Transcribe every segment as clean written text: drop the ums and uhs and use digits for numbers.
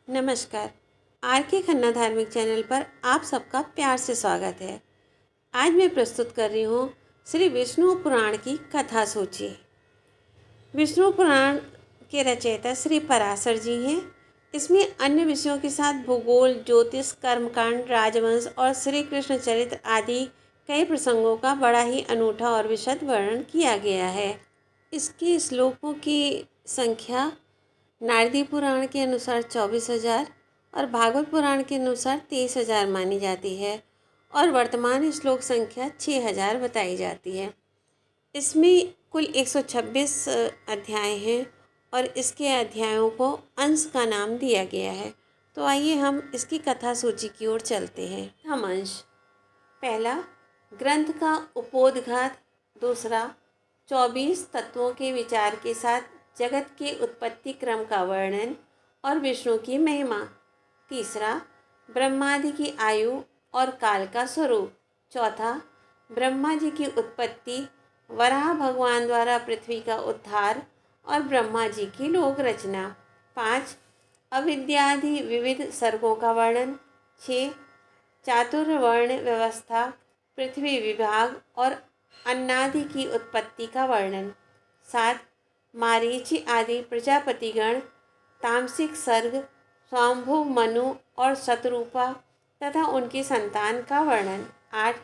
नमस्कार। आर के खन्ना धार्मिक चैनल पर आप सबका प्यार से स्वागत है। आज मैं प्रस्तुत कर रही हूँ श्री विष्णु पुराण की कथा सूची। विष्णु पुराण के रचयिता श्री पराशर जी हैं। इसमें अन्य विषयों के साथ भूगोल, ज्योतिष, कर्मकांड, राजवंश और श्री कृष्ण चरित्र आदि कई प्रसंगों का बड़ा ही अनूठा और विशद वर्णन किया गया है। इसके श्लोकों की संख्या नारदी पुराण के अनुसार 24,000 और भागवत पुराण के अनुसार 23,000 मानी जाती है और वर्तमान श्लोक संख्या 6,000 बताई जाती है। इसमें कुल 126 अध्याय हैं और इसके अध्यायों को अंश का नाम दिया गया है। तो आइए हम इसकी कथा सूची की ओर चलते हैं। हम अंश पहला, ग्रंथ का उपोद्घात। दूसरा, 24 तत्वों के विचार के साथ जगत के उत्पत्ति क्रम का वर्णन और विष्णु की महिमा। तीसरा, ब्रह्मादि की आयु और काल का स्वरूप। चौथा, ब्रह्मा जी की उत्पत्ति, वराह भगवान द्वारा पृथ्वी का उद्धार और ब्रह्मा जी की लोक रचना। 5, अविद्यादि विविध सर्गों का वर्णन। 6, चातुर्वर्ण व्यवस्था, पृथ्वी विभाग और अन्नादि की उत्पत्ति का वर्णन। 7, मारीचि आदि प्रजापतिगण, तामसिक सर्ग, स्वांभु, मनु और शतरूपा तथा उनकी संतान का वर्णन। 8,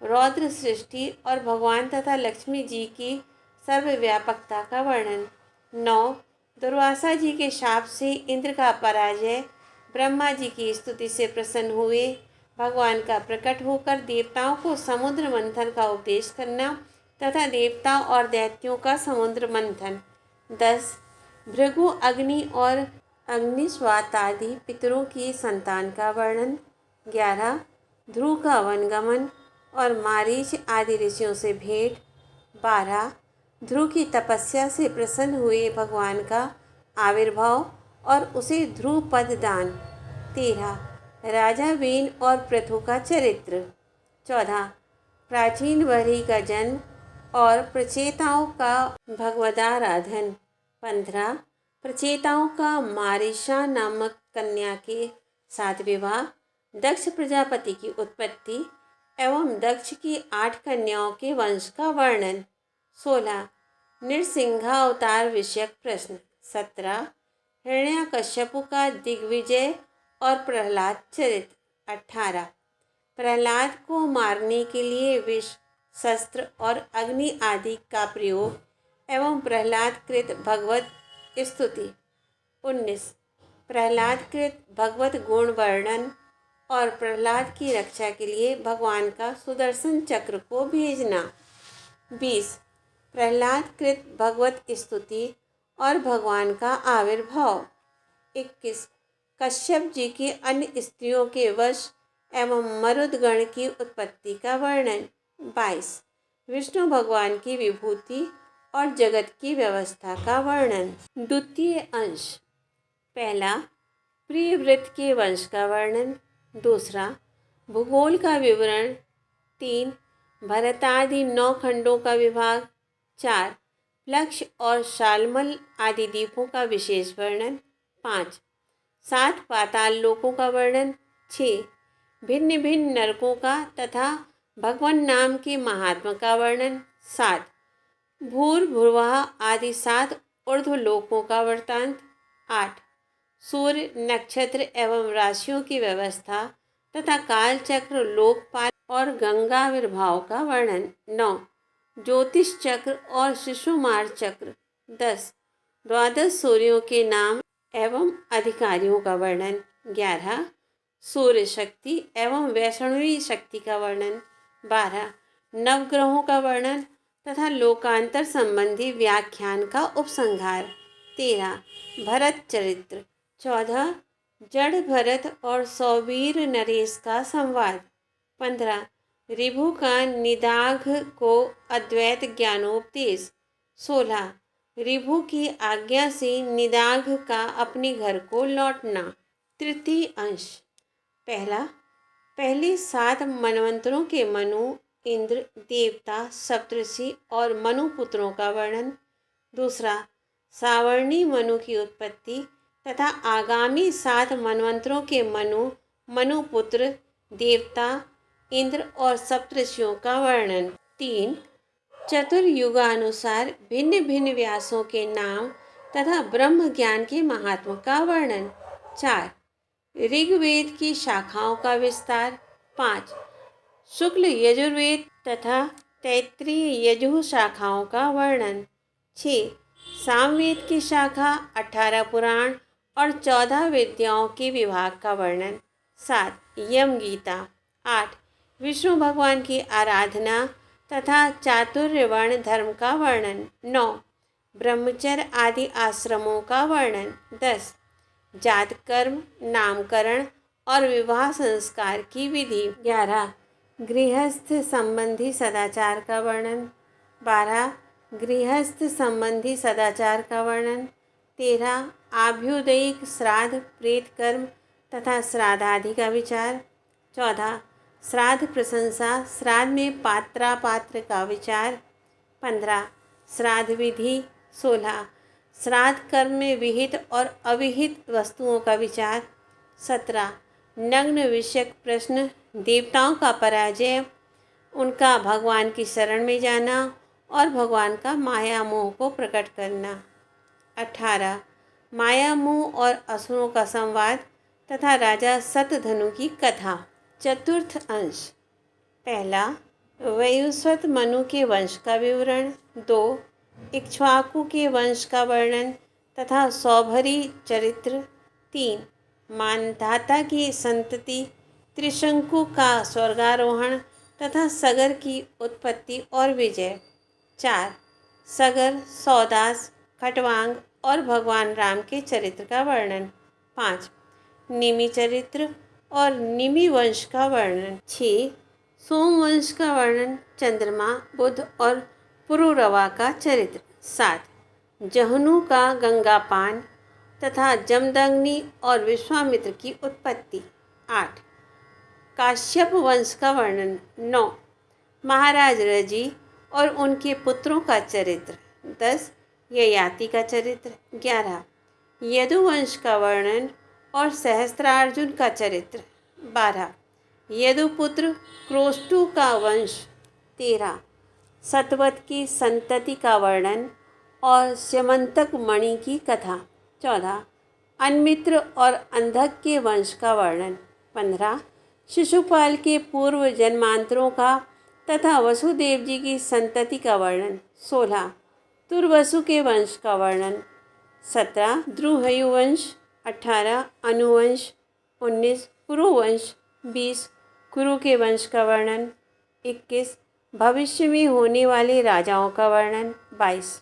रौद्र सृष्टि और भगवान तथा लक्ष्मी जी की सर्वव्यापकता का वर्णन। 9, दुर्वासा जी के शाप से इंद्र का पराजय, ब्रह्मा जी की स्तुति से प्रसन्न हुए, भगवान का प्रकट होकर देवताओं को समुद्र मंथन का उपदेश करना तथा देवताओं और दैत्यों का समुद्र मंथन। 10, भृगु, अग्नि और अग्निश्वातादि पितरों की संतान का वर्णन। 11, ध्रुव का वनगमन और मारीच आदि ऋषियों से भेंट। 12, ध्रुव की तपस्या से प्रसन्न हुए भगवान का आविर्भाव और उसे ध्रुव पद दान। 13, राजा वेन और पृथु का चरित्र। 14, प्राचीन वरी का जन्म और प्रचेताओं का भगवदाराधन। 15, प्रचेताओं का मारीशा नामक कन्या के साथ विवाह, दक्ष प्रजापति की उत्पत्ति एवं दक्ष की 8 कन्याओं के वंश का वर्णन। 16, नृसिंहावतार विषयक प्रश्न। 17, हिरण्याकश्यपु का दिग्विजय और प्रहलाद चरित्र। 18, प्रहलाद को मारने के लिए विष, शस्त्र और अग्नि आदि का प्रयोग एवं प्रहलाद कृत भगवत स्तुति। 19, प्रहलाद कृत भगवत गुण वर्णन और प्रहलाद की रक्षा के लिए भगवान का सुदर्शन चक्र को भेजना। 20, प्रहलाद कृत भगवत स्तुति और भगवान का आविर्भाव। 21, कश्यप जी की अन्य स्त्रियों के वश एवं मरुदगण की उत्पत्ति का वर्णन। 22, विष्णु भगवान की विभूति और जगत की व्यवस्था का वर्णन। द्वितीय अंश पहला, प्रियव्रत के वंश का वर्णन। दूसरा, भूगोल का विवरण। 3, भरतादि 9 खंडों का विभाग। 4, लक्ष्य और शालमल आदि द्वीपों का विशेष वर्णन। 5, 7 पाताल लोकों का वर्णन। 6, भिन्न भिन्न नरकों का तथा भगवान नाम के महात्मा का वर्णन। 7, भूर्भुवः आदि 7 ऊर्ध्वलोकों का वृत्तांत। 8, सूर्य, नक्षत्र एवं राशियों की व्यवस्था तथा कालचक्र, लोकपाल और गंगाविर्भाव का वर्णन। 9, ज्योतिष चक्र और शिशुमार चक्र। 10, द्वादश सूर्यों के नाम एवं अधिकारियों का वर्णन। 11, सूर्य शक्ति एवं वैष्णवी शक्ति का वर्णन। 12, नवग्रहों का वर्णन तथा लोकांतर संबंधी व्याख्यान का उपसंहार। 13, भरत चरित्र। 14, जड़ भरत और सौवीर नरेश का संवाद। 15, ऋभु का निदाघ को अद्वैत ज्ञानोपदेश। 16, ऋभु की आज्ञा से निदाघ का अपने घर को लौटना। तृतीय अंश पहला, पहले 7 मनवंतरों के मनु, इंद्र, देवता, सप्तऋषि और मनु पुत्रों का वर्णन। दूसरा, सावर्णी मनु की उत्पत्ति, तथा आगामी 7 मनवंतरों के मनुपुत्र, देवता, इंद्र और सप्तऋषियों का वर्णन। 3 चतुर्युगानुसार भिन्न भिन्न व्यासों के नाम तथा ब्रह्म ज्ञान के महात्मा का वर्णन। 4 ऋग्वेद की शाखाओं का विस्तार। 5 शुक्ल यजुर्वेद तथा तैत्तिरीय यजु शाखाओं का वर्णन। 6 सामवेद की शाखा, 18 पुराण और 14 विद्याओं के विभाग का वर्णन। 7 यम गीता। 8 विष्णु भगवान की आराधना तथा चातुर्य वर्ण धर्म का वर्णन। 9 ब्रह्मचर्य आदि आश्रमों का वर्णन। 10 जात कर्म, नामकरण और विवाह संस्कार की विधि। 11 गृहस्थ संबंधी सदाचार का वर्णन। 12 गृहस्थ संबंधी सदाचार का वर्णन। 13 आभ्युदयिक श्राद्ध, प्रेत कर्म तथा श्राद्धादि का विचार। 14 श्राद्ध प्रशंसा, श्राद्ध में पात्रापात्र का विचार। 15 श्राद्ध विधि। 16 श्राद्ध कर्म में विहित और अविहित वस्तुओं का विचार। 17 नग्न विषयक प्रश्न, देवताओं का पराजय, उनका भगवान की शरण में जाना और भगवान का माया मोह को प्रकट करना। 18 माया मोह और असुरों का संवाद तथा राजा शतधनु की कथा। चतुर्थ अंश। पहला वैवस्वत मनु के वंश का विवरण। 2 इक्ष्वाकु के वंश का वर्णन तथा सौभरी चरित्र। 3 मानधाता की संतति, त्रिशंकु का स्वर्गारोहण तथा सगर की उत्पत्ति और विजय। 4 सगर, सौदास, खटवांग और भगवान राम के चरित्र का वर्णन। 5 निमि चरित्र और निमि वंश का वर्णन। 6 सोमवंश का वर्णन, चंद्रमा, बुध और पुरुरवा का चरित्र। 7 जहनु का गंगापान तथा जमदग्नि और विश्वामित्र की उत्पत्ति। 8 काश्यप वंश का वर्णन। 9 महाराज रजी और उनके पुत्रों का चरित्र। 10 ययाति का चरित्र। 11 यदुवंश का वर्णन और सहस्त्रार्जुन का चरित्र। 12 यदुपुत्र क्रोष्टु का वंश। 13 सतवत की संतति का वर्णन और स्यमंतक मणि की कथा। 14 अन्मित्र और अंधक के वंश का वर्णन। 15 शिशुपाल के पूर्व जन्मांतरों का तथा वसुदेव जी की संतति का वर्णन। 16 तुर्वसु के वंश का वर्णन। 17 द्रुहयु वंश। 18 अनुवंश। 19 कुरुवंश। 20 कुरु के वंश का वर्णन। 21 भविष्य में होने वाले राजाओं का वर्णन। 22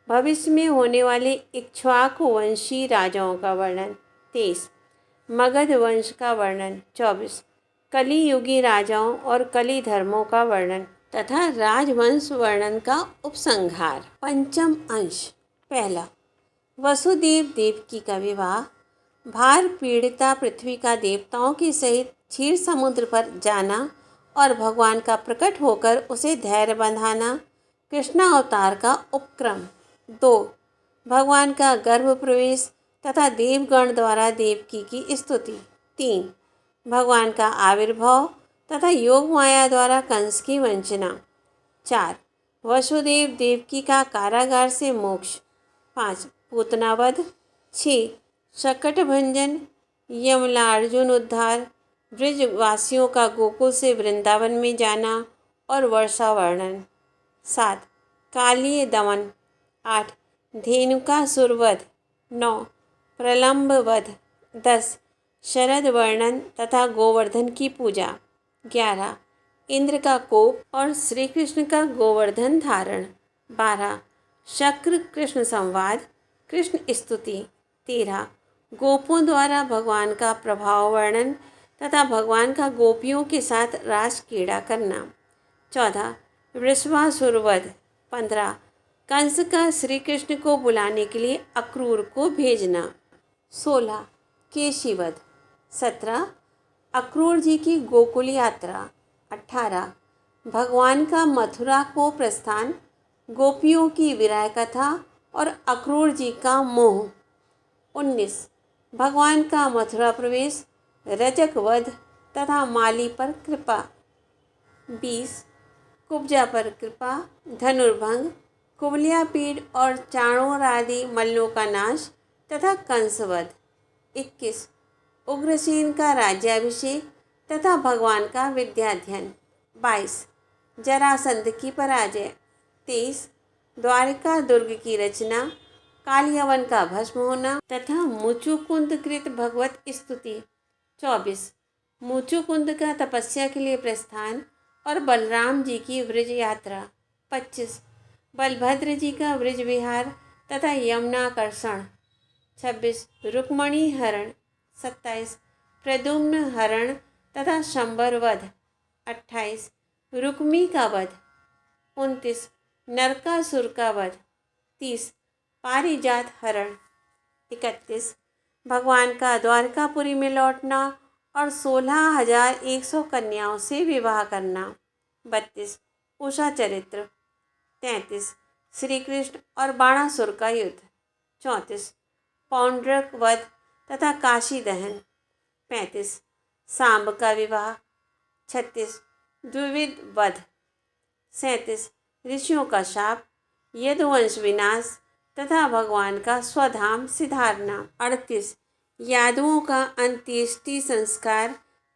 भविष्य में होने वाले इक्ष्वाकु वंशी राजाओं का वर्णन। 23 मगध वंश का वर्णन। 24 कली युगी राजाओं और कली धर्मों का वर्णन तथा राजवंश वर्णन का उपसंहार। पंचम अंश। पहला वसुदेव देवकी का विवाह। भार पीड़िता पृथ्वी का देवताओं के सहित क्षीर समुद्र पर जाना और भगवान का प्रकट होकर उसे धैर्य बंधाना। कृष्णावतार का उपक्रम। 2 भगवान का गर्भ प्रवेश तथा देवगण द्वारा देवकी की स्तुति। 3 भगवान का आविर्भाव तथा योग माया द्वारा कंस की वंचना। 4 वसुदेव देवकी का कारागार से मोक्ष। 5 पूतनावध। 6 शकट भंजन, यमलार्जुन उद्धार, ब्रजवासियों का गोकुल से वृंदावन में जाना और वर्षा वर्णन। 7 कालीय दमन। 8 धेनुकासुर वध। 9 प्रलंब वध। 10 शरद वर्णन तथा गोवर्धन की पूजा। 11 इंद्र का कोप और श्री कृष्ण का गोवर्धन धारण। 12 शक्र कृष्ण संवाद, कृष्ण स्तुति। 13 गोपों द्वारा भगवान का प्रभाव वर्णन तथा भगवान का गोपियों के साथ रास क्रीड़ा करना। 14 वृषभासुर वध। 15 कंस का श्री कृष्ण को बुलाने के लिए अक्रूर को भेजना। 16 केशी वध। 17 अक्रूर जी की गोकुल यात्रा। 18 भगवान का मथुरा को प्रस्थान, गोपियों की विरह कथा और अक्रूर जी का मोह। 19 भगवान का मथुरा प्रवेश, रजक वध तथा माली पर कृपा। 20 कुब्जा पर कृपा, धनुर्भंग, कुवलयापीड़ और चाणोर आदि मल्लों का नाश तथा कंसवध। 21 उग्रसेन का राज्याभिषेक तथा भगवान का विद्याध्ययन। 22 जरासंध की पराजय। 23 द्वारिका दुर्ग की रचना, कालियवन का भस्म होना तथा मुचुकुंद कृत भगवत स्तुति। 24 मुचुकुंद का तपस्या के लिए प्रस्थान और बलराम जी की व्रज यात्रा। 25 बलभद्र जी का व्रज विहार तथा यमुनाकर्षण। 26 रुक्मणी हरण। 27 प्रद्युम्न हरण तथा शंबर वध। 28 रुक्मी का वध। 29 नरकासुर का वध। 30 पारिजात हरण। 31 भगवान का द्वारकापुरी में लौटना और 16,100 कन्याओं से विवाह करना। 32 उषा चरित्र। 33 श्री कृष्ण और बाणासुर का युद्ध। 34 पौंड्रक वध तथा काशी दहन। 35 सांब का विवाह। 36 द्विविध वध। 37 ऋषियों का शाप, यदुवंश विनाश तथा भगवान का स्वधाम सिधारना। 38 यादवों का अंत्येष्टि संस्कार,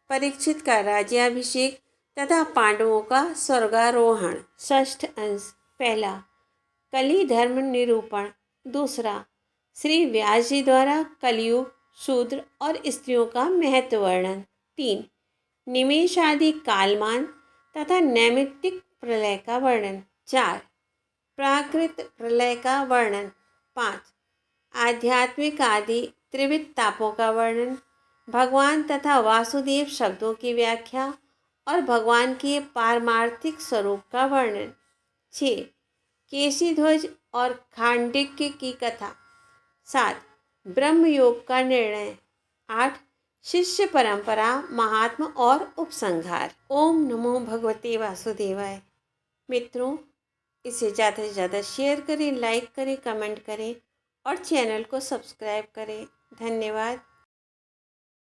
परीक्षित का राज्याभिषेक तथा पांडवों का स्वर्गारोहण। षष्ठ अंश। पहला कली धर्म निरूपण। दूसरा श्री व्यास जी द्वारा कलयुग, शूद्र और स्त्रियों का महत्व वर्णन। 3 निमेष आदि कालमान तथा नैमित्तिक प्रलय का वर्णन। 4 प्राकृत प्रलय का वर्णन। 5 आध्यात्मिक आदि त्रिविध तापों का वर्णन, भगवान तथा वासुदेव शब्दों की व्याख्या और भगवान के पारमार्थिक स्वरूप का वर्णन। 6 केशीध्वज और खांडिक्य की कथा। 7 ब्रह्म योग का निर्णय। 8 शिष्य परंपरा, महात्मा और उपसंहार। ओम नमो भगवते वासुदेवाय। मित्रों, इसे ज़्यादा से ज़्यादा शेयर करें, लाइक करें, कमेंट करें और चैनल को सब्सक्राइब करें। धन्यवाद।